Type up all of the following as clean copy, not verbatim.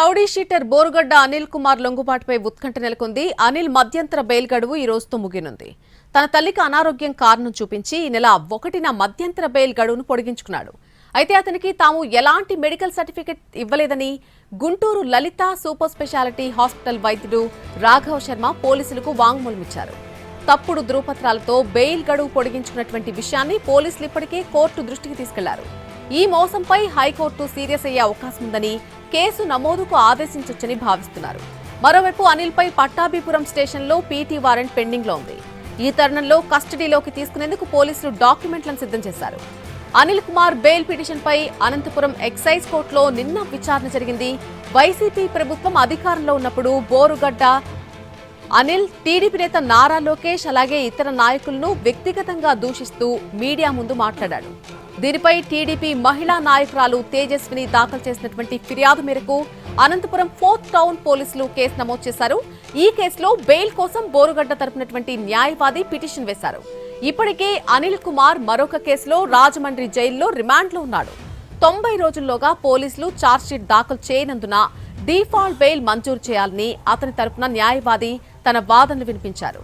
Rowdy sheeter Borugadda Anil Kumar లొంగుబాటుపై ఉత్కంఠ నెలకొంది. అనిల్ మధ్యంతర బెయిల్ గడువు ఈ రోజుతో ముగినుంది. తన తల్లికి అనారోగ్యం కారణం చూపించి ఈ నెల 1న మధ్యంతర బెయిల్ గడువును పొడిగించుకున్నాడు. అయితే అతనికి తాము ఎలాంటి మెడికల్ సర్టిఫికెట్ ఇవ్వలేదని గుంటూరు లలిత సూపర్ స్పెషాలిటీ హాస్పిటల్ వైద్యుడు రాఘవ్ శర్మ పోలీసులకు వాంగ్మూలం ఇచ్చారు. తప్పుడు ధృవపత్రాలతో బెయిల్ గడువు పొడిగించుకున్నటువంటి విషయాన్ని పోలీసులు ఇప్పటికే కోర్టు దృష్టికి తీసుకెళ్లారు. ఈ మోసంపై హైకోర్టు సీరియస్ అయ్యే అవకాశం ఉందని కేసు నమోదుకు ఆదేశించొచ్చని భావిస్తున్నారు. మరోవైపు అనిల్పై పట్టాభిపురం స్టేషన్లో పీటీ వారెంట్ పెండింగ్లో ఉంది. ఈ తరుణంలో కస్టడీలోకి తీసుకునేందుకు పోలీసులు డాక్యుమెంట్లను సిద్ధం చేశారు. అనిల్ కుమార్ బెయిల్ పిటిషన్పై అనంతపురం ఎక్సైజ్ కోర్టులో నిన్న విచారణ జరిగింది. వైసీపీ ప్రభుత్వం అధికారంలో ఉన్నప్పుడు బోరుగడ్డ అనిల్ టీడీపీ నేత నారా లోకేష్ అలాగే ఇతర నాయకులను వ్యక్తిగతంగా దూషిస్తూ మీడియా ముందు మాట్లాడాడు. దీనిపై టీడీపీ మహిళా నాయకురాలు తేజస్విని దాఖలు చేసినటువంటి ఫిర్యాదు మేరకు అనంతపురం 4th టౌన్ పోలీసులు కేసు నమోదు చేశారు. ఈ కేసులో బెయిల్ కోసం బోరుగడ్డ తరపునటువంటి న్యాయవాది పిటిషన్ వేశారు. ఇప్పటికే అనిల్ కుమార్ మరొక కేసులో రాజమండ్రి జైల్లో రిమాండ్లో ఉన్నాడు. 90 రోజుల్లోగా పోలీసులు ఛార్జ్షీట్ దాఖలు చేయనందున డిఫాల్ట్ బెయిల్ మంజూరు చేయాలని అతని తరపున న్యాయవాది తన వాదనలు వినిపించారు.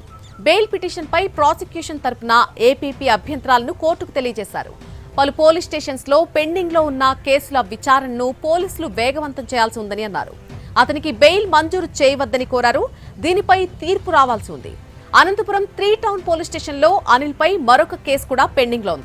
బెయిల్ పిటిషన్పై ప్రాసిక్యూషన్ తరపున ఏపీపీ అభ్యంతరాలను కోర్టుకు తెలియజేశారు. పలు పోలీస్ స్టేషన్స్ లో పెండింగ్ లో ఉన్న కేసుల విచారణను పోలీసులు వేగవంతం చేయాల్సి ఉందని అన్నారు. అతనికి బెయిల్ మంజూరు చేయవద్దని కోరారు. దీనిపై తీర్పు రావాల్సి ఉంది. అనంతపురం 3 టౌన్ పోలీస్ స్టేషన్లో అనిల్ పై మరొక కేసు కూడా పెండింగ్ లో ఉంది.